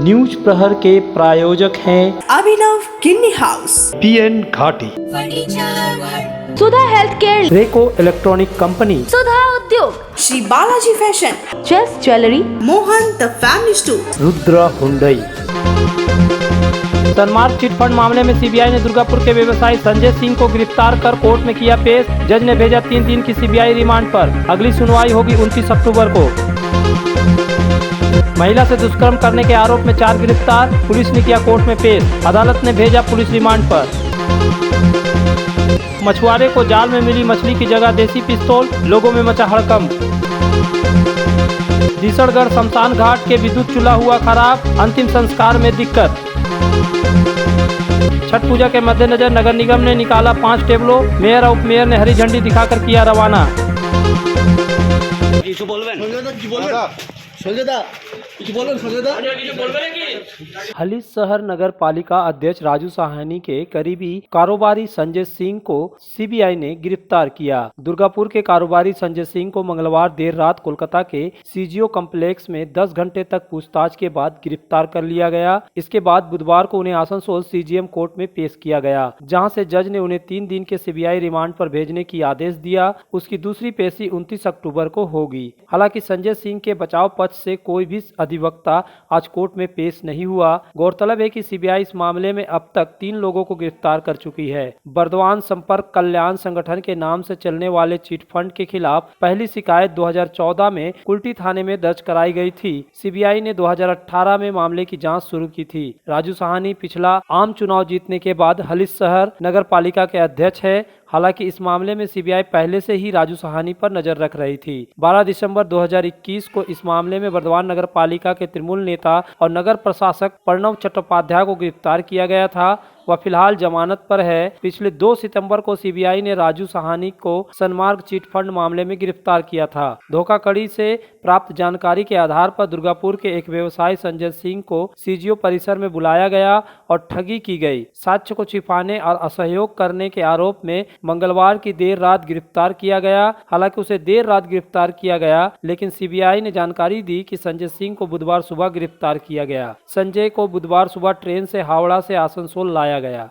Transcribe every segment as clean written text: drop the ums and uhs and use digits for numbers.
News प्रहर के प्रायोजक हैं अभिनव kidney house, PN Ghati, Sudha health care, Reco electronic company, Sudha Udyog, Shri Balaji fashion, चेस jewellery, Mohan the family store, Rudra Hyundai. Sanmarg chit fund मामले में सीबीआई ने दुर्गापुर के व्यवसायी संजय सिंह को गिरफ्तार कर कोर्ट में किया पेश। जज ने भेजा 3 दिन की सीबीआई रिमांड पर। अगली सुनवाई होगी 29 अक्टूबर को। महिला से दुष्कर्म करने के आरोप में 4 गिरफ्तार, पुलिस ने किया कोर्ट में पेश। अदालत ने भेजा पुलिस रिमांड पर। मछुआरे को जाल में मिली मछली की जगह देसी पिस्तौल, लोगों में मचा हड़कंप। दिसड़गढ़ शमशान घाट के विद्युत चूल्हा हुआ खराब, अंतिम संस्कार में दिक्कत। छठ पूजा के मद्देनजर नगर निगम ने निकाला 5 टेबलों, मेयर और उपमेयर ने हरी झंडी दिखाकर किया रवाना। हली शहर नगर पालिका अध्यक्ष राजू साहनी के करीबी कारोबारी संजय सिंह को सीबीआई ने गिरफ्तार किया। दुर्गापुर के कारोबारी संजय सिंह को मंगलवार देर रात कोलकाता के सीजीओ कॉम्प्लेक्स में 10 घंटे तक पूछताछ के बाद गिरफ्तार कर लिया गया। इसके बाद बुधवार को उन्हें आसनसोल सीजीएम कोर्ट में पेश किया गया, जहां से जज ने उन्हें 3 दिन के सीबीआई रिमांड पर भेजने की आदेश दिया। उसकी दूसरी पेशी 29 अक्टूबर को होगी। हालांकि संजय सिंह के बचाव पक्ष से कोई भी अधिवक्ता आज कोर्ट में पेश नहीं हुआ। गौरतलब है कि सीबीआई इस मामले में अब तक 3 लोगों को गिरफ्तार कर चुकी है। बर्दवान संपर्क कल्याण संगठन के नाम से चलने वाले चिटफंड के खिलाफ पहली शिकायत 2014 में कुल्टी थाने में दर्ज कराई गई थी। सीबीआई ने 2018 में मामले की जांच शुरू की थी। राजू साहनी पिछला आम चुनाव जीतने के बाद हली शहर नगर पालिका के अध्यक्ष है। हालांकि इस मामले में सीबीआई पहले से ही राजू साहनी पर नजर रख रही थी। 12 दिसंबर 2021 को इस मामले में बर्दवान नगर पालिका के तृणमूल नेता और नगर प्रशासक प्रणव चट्टोपाध्याय को गिरफ्तार किया गया था। वह फिलहाल जमानत पर है। पिछले 2 सितंबर को सीबीआई ने राजू साहनी को सनमार्ग चिटफंड मामले में गिरफ्तार किया था। धोखाधड़ी से प्राप्त जानकारी के आधार पर दुर्गापुर के एक व्यवसायी संजय सिंह को सीजीओ परिसर में बुलाया गया और ठगी की गई। साक्ष्य को छिपाने और असहयोग करने के आरोप में मंगलवार की देर रात गिरफ्तार किया गया। हालांकि उसे देर रात गिरफ्तार किया गया, लेकिन सीबीआई ने जानकारी दी कि संजय सिंह को बुधवार सुबह गिरफ्तार किया गया। संजय को बुधवार सुबह ट्रेन से हावड़ा से आसनसोल लाया गया।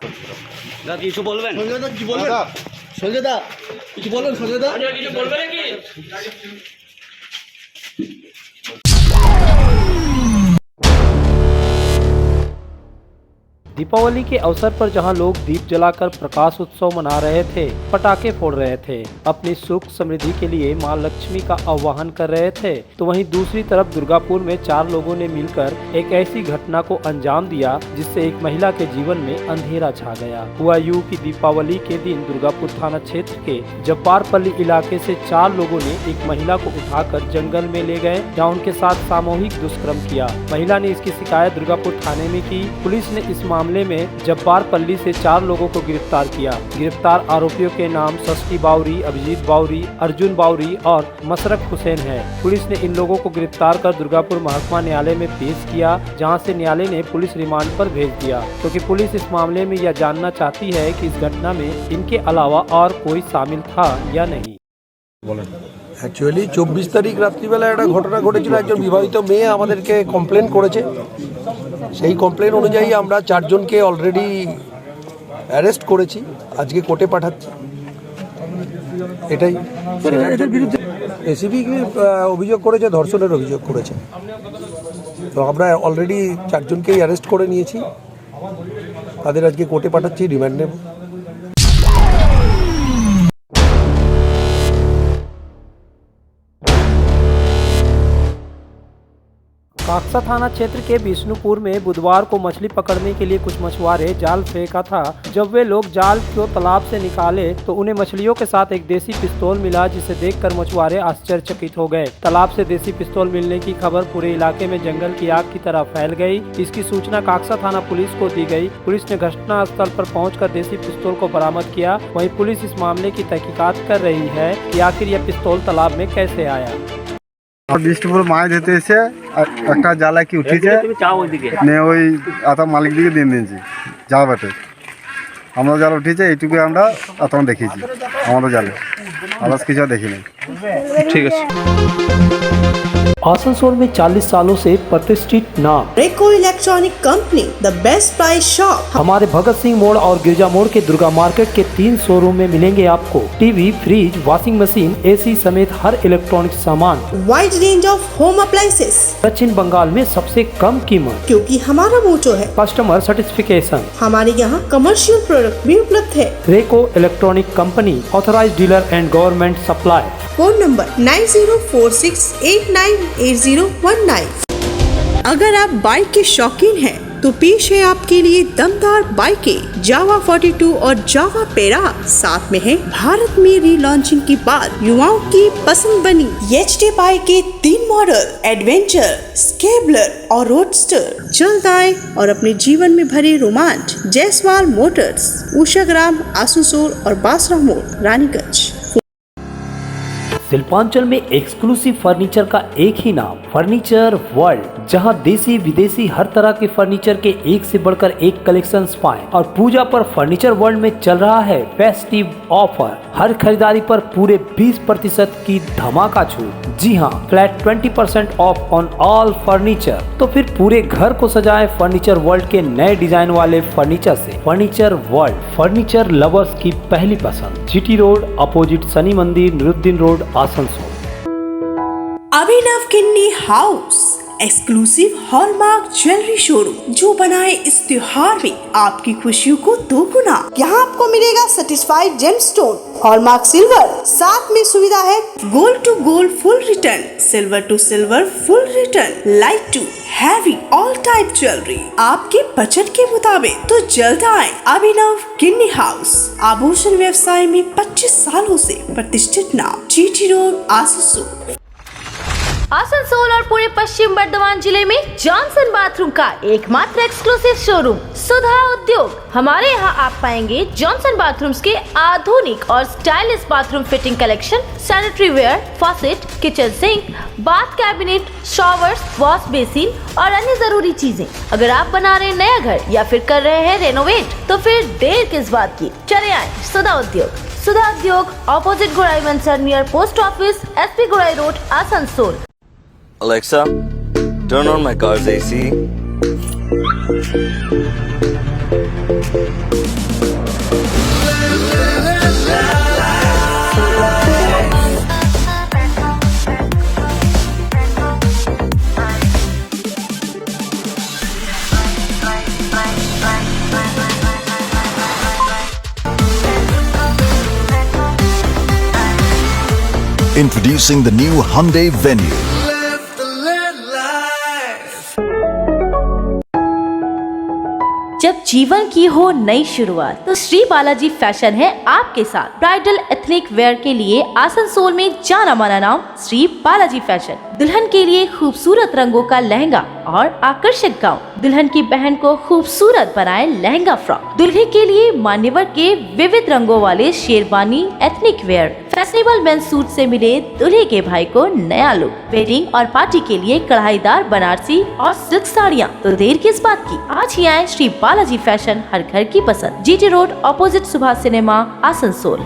दीपावली के अवसर पर जहां लोग दीप जलाकर प्रकाश उत्सव मना रहे थे, पटाखे फोड़ रहे थे, अपनी सुख समृद्धि के लिए मां लक्ष्मी का आह्वान कर रहे थे, तो वहीं दूसरी तरफ दुर्गापुर में 4 लोगों ने मिलकर एक ऐसी घटना को अंजाम दिया जिससे एक महिला के जीवन में अंधेरा छा गया। हुआ यूं कि दीपावली के दिन दुर्गापुर थाना क्षेत्र के जब्बारपल्ली इलाके से 4 लोगों ने एक महिला को उठाकर जंगल में ले गए, जहाँ उनके साथ सामूहिक दुष्कर्म किया। महिला ने इसकी शिकायत दुर्गापुर थाने में की। पुलिस ने इस मामले में जब्बारपल्ली से 4 लोगों को गिरफ्तार किया। गिरफ्तार आरोपियों के नाम षष्ठी बावरी, अभिजीत बावरी, अर्जुन बावरी और मशरक हुसैन है। पुलिस ने इन लोगों को गिरफ्तार कर दुर्गापुर महकमा न्यायालय में पेश किया, जहां से न्यायालय ने पुलिस रिमांड पर भेज दिया, क्योंकि पुलिस इस मामले में यह जानना चाहती है कि इस घटना में इनके अलावा और कोई शामिल था या नहीं। অ্যাকচুয়ালি 24 তারিখ রাত্রিবেলা একটা ঘটনা ঘটেছিল। একজন বিবাহিত মেয়ে আমাদেরকে কমপ্লেন করেছে। সেই কমপ্লেন অনুযায়ী আমরা 4 জনকে অলরেডি অ্যারেস্ট করেছি, আজকে কোর্টে পাঠাচ্ছি। এটাই এদের বিরুদ্ধে এসিবি অভিযোগ করেছে, ধর্ষণের অভিযোগ করেছে। তো আমরা অলরেডি 4 জনকেই অ্যারেস্ট করে নিয়েছি, তাদের আজকে কোর্টে পাঠাচ্ছি, রিমান্ড নেব। काकसा थाना क्षेत्र के विष्णुपुर में बुधवार को मछली पकड़ने के लिए कुछ मछुआरे जाल फेंका था। जब वे लोग जाल को तालाब से निकाले तो उन्हें मछलियों के साथ एक देसी पिस्तौल मिला, जिसे देखकर मछुआरे आश्चर्यचकित हो गए। तालाब से देसी पिस्तौल मिलने की खबर पूरे इलाके में जंगल की आग की तरह फैल गई। इसकी सूचना काकसा थाना पुलिस को दी गई। पुलिस ने घटना स्थल पर पहुंचकर देसी पिस्तौल को बरामद किया। वहीं पुलिस इस मामले की तहकीकात कर रही है कि आखिर यह पिस्तौल तालाब में कैसे आया। বিষ্ণুপুর মাছ ধরতে এসে একটা জালা কি উঠেছে, ওই আতা মালিক দিকে দিয়ে দিয়েছি জাল বাটে। আমরা জাল উঠেছে এইটুকু আমরা তখন দেখেছি আমাদের জালে, আদার্স কিছু দেখিনি। ঠিক আছে। आसनसोल में 40 सालों से प्रतिष्ठित नाम रेको electronic company, the best price shop. हमारे भगत सिंह मोड़ और गिरजा मोड़ के दुर्गा मार्केट के 3 शोरूम में मिलेंगे आपको TV, fridge, washing machine, AC समेत हर इलेक्ट्रॉनिक सामान। Wide range of home appliances, दक्षिण बंगाल में सबसे कम कीमत, क्योंकि हमारा मोटो है कस्टमर सर्टिफिकेशन। हमारे यहाँ कमर्शियल प्रोडक्ट भी उपलब्ध है। रेको electronic company, authorised dealer and government supply. Phone number 9046898019। अगर आप बाइक के शौकीन हैं तो पेश है आपके लिए दमदार बाइकें जावा 42 और जावा पेरा। साथ में है भारत में रीलॉन्चिंग के बाद युवाओं की पसंद बनी एचडी बाइक के 3 मॉडल, एडवेंचर, स्केबलर और रोडस्टर। जल्द आए और अपने जीवन में भरे रोमांच। जयसवाल मोटर्स, उषाग्राम, आसनसोल और बासरा मोड़, रानीगंज। शिल्पांचल में एक्सक्लूसिव फर्नीचर का एक ही नाम, फर्नीचर वर्ल्ड, जहां देसी विदेशी हर तरह के फर्नीचर के एक से बढ़कर एक कलेक्शंस पाएं। और पूजा पर फर्नीचर वर्ल्ड में चल रहा है फेस्टिव ऑफर। हर खरीदारी पर पूरे 20% की धमाका छूट। जी हां, flat 20% of on all furniture. तो फिर पूरे घर को सजाएं फर्नीचर वर्ल्ड के नए डिजाइन वाले फर्नीचर से। फर्नीचर वर्ल्ड, फर्नीचर लवर्स की पहली पसंद। GT road opposite Shani Mandir, Niruddin road, Asansol. Abhinav Kinni house, exclusive hallmark jewellery showroom जो बनाए इस त्योहार में आपकी खुशियों को दोगुना। यहाँ आपको मिलेगा सर्टिफाइड जेमस्टोन, हॉलमार्क सिल्वर, साथ में सुविधा है gold to gold full return, silver to silver full return, light to heavy all type jewellery आपके बजट के मुताबिक। तो जल्द आए। अभिनव किन्नी हाउस, आभूषण व्यवसाय में 25 सालों से प्रतिष्ठित नाम, जीटी रोड, आसनसोल। आसनसोल और पूरे पश्चिम बर्धमान जिले में जॉनसन बाथरूम का एकमात्र एक्सक्लूसिव शोरूम सुधा उद्योग। हमारे यहाँ आप पाएंगे जॉनसन बाथरूम्स के आधुनिक और stylish bathroom fitting collection, sanitary ware, faucet, kitchen sink, bath cabinet, showers, wash basin और अन्य जरूरी चीजें। अगर आप बना रहे हैं नया घर या फिर कर रहे हैं रेनोवेट, तो फिर देर किस बात की, चले आए सुधा Udyog. Sudha Udyog opposite Gorai Mansar near post office, SP Gorai road, Asansol. Alexa, turn on my car's AC. Introducing the new Hyundai Venue. जब जीवन की हो नई शुरुआत तो श्री बालाजी फैशन है आपके साथ। ब्राइडल एथनिक वेयर के लिए आसनसोल में जाना माना नाम श्री बालाजी फैशन। दुल्हन के लिए खूबसूरत रंगों का लहंगा और आकर्षक गाउन, दुल्हन की बहन को खूबसूरत बनाए लहंगा फ्रॉक, दुल्हे के लिए मान्यवर के विविध रंगों वाले sherwani, ethnic wear, fashionable men's suit से मिले दूल्हे के भाई को नया लुक, वेडिंग और पार्टी के लिए कढ़ाईदार बनारसी और सिल्क साड़ियाँ। तो देर किस बात की, आज ही आए श्री बालाजी फैशन, हर घर की पसंद, GT road opposite Subhash cinema, Asansol.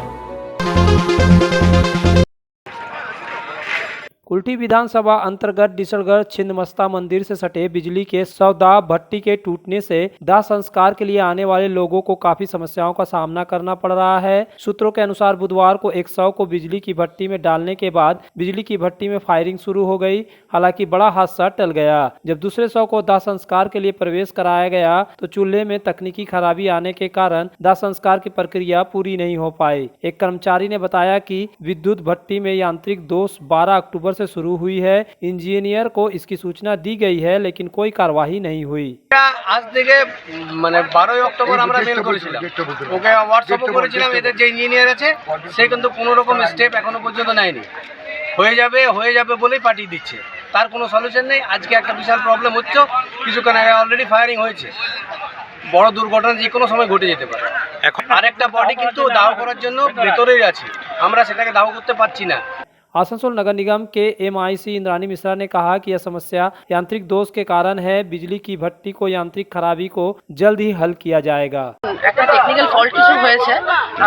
Kulti विधानसभा अंतर्गत डिसलगढ़ छिंदमस्ता मंदिर से सटे बिजली के सौदा भट्टी के टूटने से दाह संस्कार के लिए आने वाले लोगों को काफी समस्याओं का सामना करना पड़ रहा है। सूत्रों के अनुसार बुधवार को एक शव को बिजली की भट्टी में डालने के बाद बिजली की भट्टी में फायरिंग शुरू हो गई। हालांकि बड़ा हादसा टल गया। जब दूसरे शव को दाह संस्कार के लिए प्रवेश कराया गया तो चूल्हे में तकनीकी खराबी आने के कारण दाह संस्कार की प्रक्रिया पूरी नहीं हो पाई। एक कर्मचारी ने बताया कि विद्युत भट्टी में यांत्रिक दोष 12 अक्टूबर से शुरू हुई है। इंजीनियर को इसकी सूचना दी गई है, लेकिन कोई कार्यवाही नहीं हुई। আজ থেকে মানে 12 অক্টোবর আমরা মেল করেছিলাম, ওকে হোয়াটসঅ্যাপও করেছিলাম। এদের যে ইঞ্জিনিয়ার আছে সে কিন্তু কোনো রকম স্টেপ এখনো পর্যন্ত নেয়নি। হয়ে যাবে বলেই পাঠিয়ে দিচ্ছে, তার কোনো সলিউশন নেই। আজকে একটা বিশাল প্রবলেম হচ্ছে, কিছুক্ষণ আগে অলরেডি ফায়ারিং হয়েছে। বড় দুর্ঘটনা যে কোনো সময় ঘটে যেতে পারে। এখন আরেকটা বডি কিন্তু দাহ করার জন্য ভেতরেই আছে, আমরা সেটাকে দাহ করতে পারছি না। आसनसोल नगर निगम के MIC इंद्रानी मिश्रा ने कहा कि यह समस्या यांत्रिक दोष के कारण है। बिजली की भट्टी को यांत्रिक खराबी को जल्द ही हल किया जाएगा। একটা টেকনিক্যাল ফল্ট কিছু হয়েছে।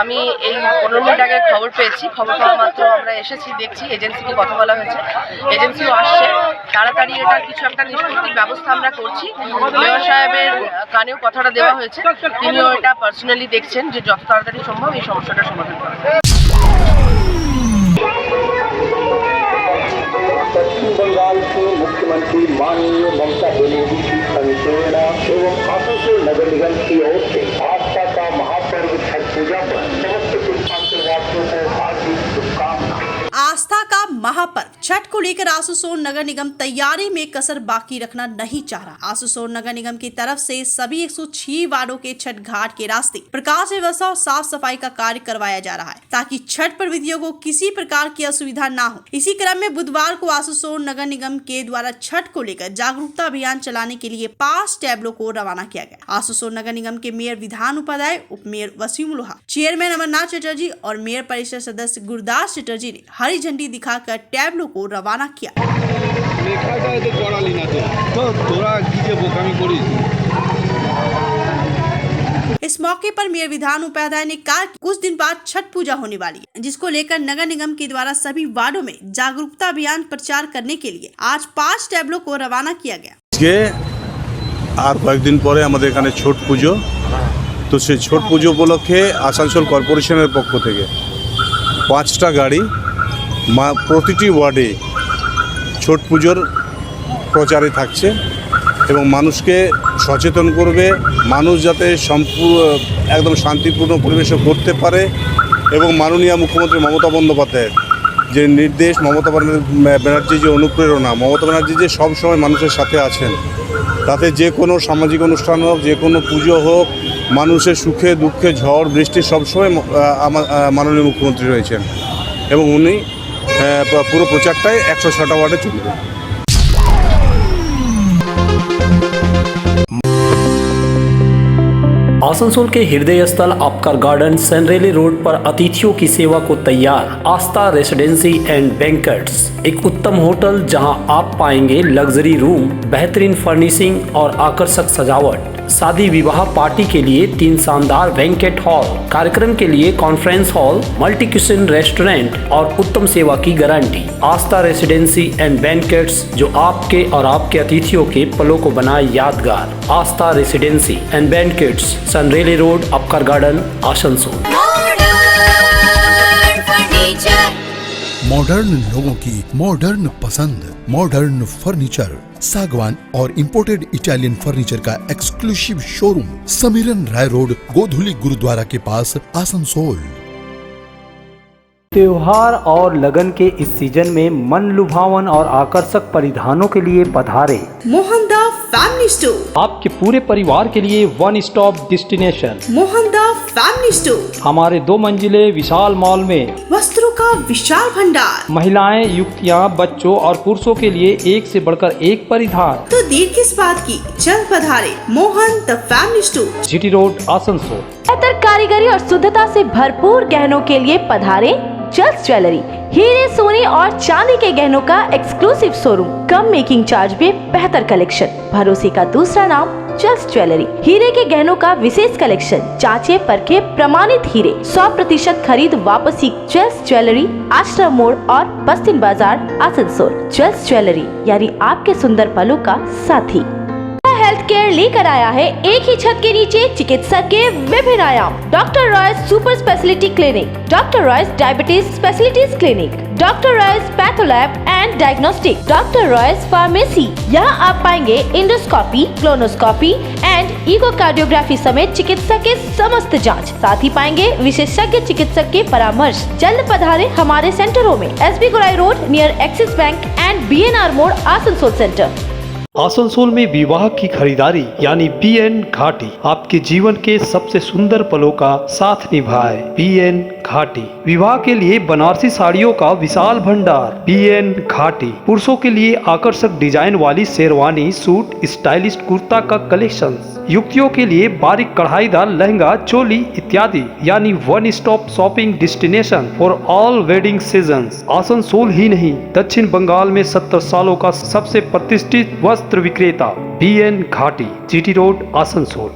আমি এই 15 মিনিট আগে খবর পেয়েছি। খবর পাওয়া মাত্র আমরা এসেছি, দেখছি এজেন্সিকে কথা বলা হয়েছে, এজেন্সিও আসছে। তাড়াতাড়ি এটা কিছু একটা নিষ্পত্তির ব্যবস্থা আমরা করছি। মেয়র সাহেবের কানেও কথাটা দেওয়া হয়েছে, তিনিও এটা পার্সোনালি দেখছেন যে যত তাড়াতাড়ি সম্ভব এই সমস্যাটার সমাধান করা। पश्चिम बंगाल के मुख्यमंत्री माननीय ममता बनर्जी की संपूर्ण एवं आसनसोल नगर निगम की ओर से आस्था का महापर्व छठ पूजा पर समस्त पुष्पांचलवासियों को हार्दिक शुभकामनाएं। आस्था का महापर्व छठ को लेकर आसनसोल नगर निगम तैयारी में कसर बाकी रखना नहीं चाह रहा। आसनसोल नगर निगम की तरफ से सभी 106 वार्डों के छठ घाट के रास्ते प्रकाश व्यवस्था और साफ सफाई का कार्य करवाया जा रहा है ताकि छठ प्रविधियों को किसी प्रकार की असुविधा ना हो। इसी क्रम में बुधवार को आसनसोल नगर निगम के द्वारा छठ को लेकर जागरूकता अभियान चलाने के लिए 5 टैबलों को रवाना किया गया। आसनसोल नगर निगम के मेयर विधान उपाध्याय, उप मेयर वसीम लोहा, चेयरमैन अमरनाथ चटर्जी और मेयर परिषद सदस्य गुरदास चटर्जी ने हरी झंडी दिखाकर टैबलों को रवाना किया। इस मौके पर मेयर विधान उपाध्याय ने कहा कि कुछ दिन बाद छठ पूजा होने वाली है, जिसको लेकर नगर निगम के द्वारा सभी वार्डों में जागरूकता अभियान प्रचार करने के लिए आज 5 टैबलों को रवाना किया गया। আর কয়েকদিন পরে আমাদের এখানে ছট পুজো, তো সেই ছট পুজো উপলক্ষে আসানসোল কর্পোরেশনের পক্ষ থেকে 5টা গাড়ি প্রতিটি ওয়ার্ডে ছট পুজোর প্রচারে থাকছে এবং মানুষকে সচেতন করবে, মানুষ যাতে একদম শান্তিপূর্ণ পরিবেশে করতে পারে এবং মাননীয় মুখ্যমন্ত্রী মমতা বন্দ্যোপাধ্যায়ের যে নির্দেশ, মমতা ব্যানার্জি যে অনুপ্রেরণা, মমতা ব্যানার্জি যে সবসময় মানুষের সাথে আছেন, তাতে যে কোনো সামাজিক অনুষ্ঠান হোক, যে কোনো পুজো হোক, মানুষের সুখে দুঃখে ঝড় বৃষ্টি সবসময় মাননীয় মুখ্যমন্ত্রী রয়েছেন এবং উনি পুরো প্রচারটাই 106টা ওয়ার্ডে চলবে। आसनसोल के हृदय स्थल आपका गार्डन सनरेली रोड पर अतिथियों की सेवा को तैयार आस्था रेसिडेंसी एंड बैंक्वेट्स, एक उत्तम होटल जहां आप पाएंगे लग्जरी रूम, बेहतरीन फर्निशिंग और आकर्षक सजावट, शादी विवाह पार्टी के लिए 3 शानदार बैंकेट हॉल, कार्यक्रम के लिए conference hall, multi kitchen restaurant और उत्तम सेवा की guarantee. Aastha residency and banquets, जो आपके और आपके अतिथियों के पलों को बनाए यादगार। Aastha residency and banquets, Sanreli road, Upkar garden, Asansol. Modern लोगों की मॉडर्न पसंद, मॉडर्न फर्नीचर, सागवान और इंपोर्टेड इटालियन फर्नीचर का exclusive showroom, Samiran Rai road, Godhuli Gurudwara के पास, आसनसोल। त्योहार और लगन के इस सीजन में मन लुभावन और आकर्षक परिधानों के लिए पधारे मोहन द फैमिली स्टोर, आपके पूरे परिवार के लिए one stop destination. Mohan the family store हमारे 2 मंजिले विशाल मॉल में वस्त्रों का विशाल भंडार, महिलाएं, युवतियां, बच्चों और पुरुषों के लिए एक से बढ़कर एक परिधान। तो देर किस बात की, जल्द पधारे Mohan the family store, GT road, Asansol. बेहतर कारीगरी और शुद्धता से भरपूर गहनों के लिए पधारे जल्द ज्वेलरी, हीरे, सोने और चांदी के गहनों का एक्सक्लूसिव शोरूम, कम मेकिंग चार्ज में बेहतर कलेक्शन, भरोसे का दूसरा नाम जल्द ज्वेलरी। हीरे के गहनों का विशेष कलेक्शन, जांचे परखे प्रमाणित हीरे, 100% खरीद वापसी। जल्द ज्वेलरी, आश्रम मोड़ और बस्तिन बाजार, आसनसोल। जल्द ज्वेलरी यानी आपके सुंदर पलों का साथी। हेल्थ केयर लेकर आया है एक ही छत के नीचे चिकित्सक के विभिन्न आयाम। Doctor Royce super speciality clinic, doctor Royce diabetes specialities clinic, doctor Royce patholab and diagnostic, doctor Royce pharmacy. यहाँ आप पाएंगे इंडोस्कोपी, क्लोनोस्कोपी एंड इकोकार्डियोग्राफी समेत चिकित्सा के समस्त जांच। साथ ही पाएंगे विशेषज्ञ चिकित्सक के परामर्श। जल्द पधारे हमारे सेंटरों में SB Gorai road near axis bank and BNR मोड़, आसनसोल सेंटर। आसनसोल में विवाह की खरीदारी यानी BN घाटी, आपके जीवन के सबसे सुंदर पलों का साथ निभाए। BN घाटी, विवाह के लिए बनारसी साड़ियों का विशाल भंडार। BN घाटी, पुरुषों के लिए आकर्षक डिजाइन वाली शेरवानी, सूट, स्टाइलिश कुर्ता का कलेक्शन, युवतियों के लिए बारीक कढ़ाईदार लहंगा, चोली इत्यादि, यानी one stop shopping destination for all wedding seasons. Asansol ही नहीं, दक्षिण बंगाल में 70 सालों का सबसे प्रतिष्ठित वस्त्र विक्रेता BN घाटी, GT रोड, आसनसोल।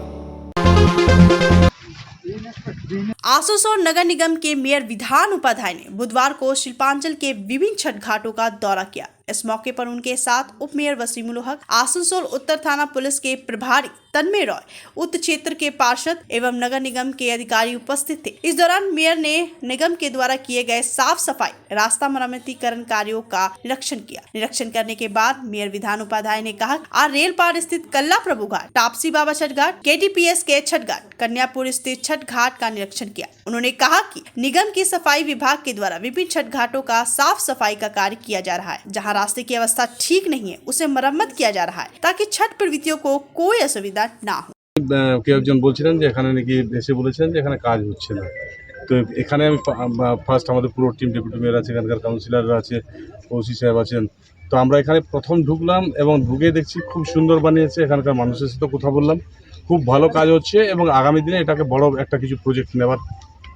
आसनसोल नगर निगम के मेयर विधान उपाध्याय ने बुधवार को शिल्पांचल के विभिन्न छठ घाटों का दौरा किया। इस मौके पर उनके साथ उप मेयर वसीमुल हक, आसनसोल उत्तर थाना पुलिस के प्रभारी तन्मय रॉय, उत्तर क्षेत्र के पार्षद एवं नगर निगम के अधिकारी उपस्थित थे। इस दौरान मेयर ने निगम के द्वारा किए गए साफ सफाई, रास्ता मरम्मतीकरण कार्यों का निरीक्षण किया। निरीक्षण करने के बाद मेयर विधान उपाध्याय ने कहा, आज रेल पार स्थित कल्ला प्रभु घाट, टापसी बाबा छठ घाट, KTPS के छठ घाट, कन्यापुर स्थित छठ घाट का निरीक्षण किया। उन्होंने कहा कि निगम की सफाई विभाग के द्वारा विभिन्न छठ घाटों का साफ सफाई का कार्य किया जा रहा है। जहाँ रास्ते की अवस्था ठीक नहीं है उसे मरम्मत किया जा रहा है ताकि छठ प्रवृत्तियों को कोई असुविधा না হয়। কেউ একজন বলছিলেন যে এখানে নাকি এসে বলেছিলেন যে এখানে কাজ হচ্ছে না, তো এখানে আমি ফার্স্ট আমাদের পুরো টিম, ডেপুটি মেয়র আছে, এখানকার কাউন্সিলররা আছে, ওসি সাহেব আছেন, তো আমরা এখানে প্রথম ঢুকলাম এবং ঢুকে দেখছি খুব সুন্দর বানিয়েছে। এখানকার মানুষের সাথে কথা বললাম, খুব ভালো কাজ হচ্ছে এবং আগামী দিনে এটাকে বড় একটা কিছু প্রজেক্ট নেওয়ার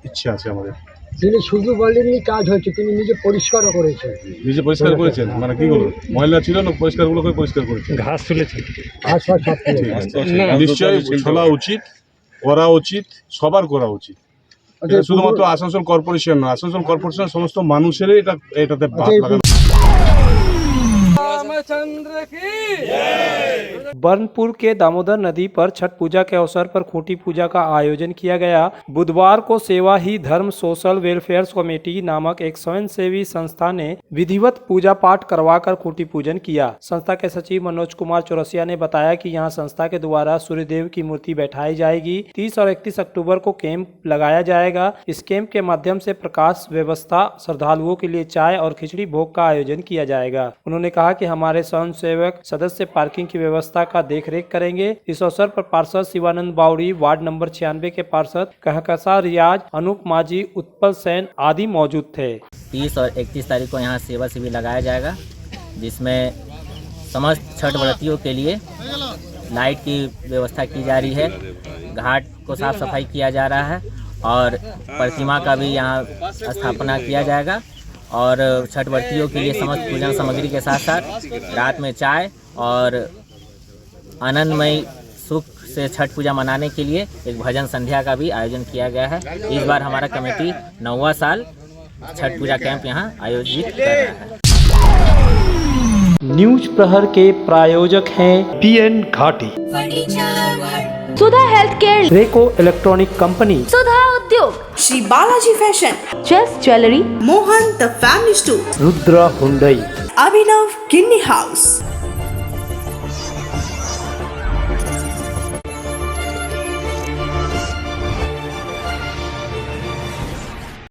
ইচ্ছে আছে আমাদের। তিনি শুধু বলেননি কাজ হচ্ছে, তিনি নিজে পরিষ্কারও করেছেন। নিজে পরিষ্কার করেছেন মানে কি করবো, ময়লা ছিল না, পরিষ্কারগুলো করে পরিষ্কার করেছেন, ঘাস তুলেছেন, নিশ্চয়ই তোলা উচিত, করা উচিত, সবার করা উচিত। এটা শুধুমাত্র আসানসোল কর্পোরেশন না, আসানসোল কর্পোরেশনের সমস্ত মানুষেরই এটাতে ভাগ লাগানো। बर्नपुर के दामोदर नदी पर छठ पूजा के अवसर पर खूंटी पूजा का आयोजन किया गया। बुधवार को सेवा ही धर्म सोशल वेलफेयर कमेटी नामक एक स्वयंसेवी संस्था ने विधिवत पूजा पाठ करवाकर खूंटी पूजन किया। संस्था के सचिव मनोज कुमार चौरसिया ने बताया कि यहां संस्था के द्वारा सूर्यदेव की मूर्ति बैठाई जाएगी। 30 और 31 अक्टूबर को कैंप लगाया जाएगा। इस कैंप के माध्यम से प्रकाश व्यवस्था, श्रद्धालुओं के लिए चाय और खिचड़ी भोग का आयोजन किया जाएगा। उन्होंने कहा कि हमारे स्वयं सेवक सदस्य पार्किंग की व्यवस्था का देखरेख करेंगे। इस अवसर पर पार्षद शिवानंद बावड़ी, वार्ड नंबर 96 के पार्षद कहकसा रियाज, अनूप माझी, उत्पल सेन आदि मौजूद थे। 30 और 31 तारीख को यहाँ सेवा शिविर लगाया जाएगा, जिसमें समस्त छठ व्रतियों के लिए लाइट की व्यवस्था की जा रही है, घाट को साफ सफाई किया जा रहा है और प्रतिमा का भी यहाँ स्थापना किया जाएगा और छठ व्रतियों के लिए समस्त पूजन सामग्री के साथ साथ रात में चाय और आनंदमय सुख से छठ पूजा मनाने के लिए एक भजन संध्या का भी आयोजन किया गया है। इस बार हमारा कमेटी 9वां साल छठ पूजा कैंप यहाँ आयोजित कर रहा है। न्यूज प्रहर के प्रायोजक हैं PN Ghati, Sudha health care, Reco electronic company, Sudha Udyog, Shri Balaji fashion, चेस jewellery, Mohan the family store, Rudra Hyundai, Abhinav Kinni house.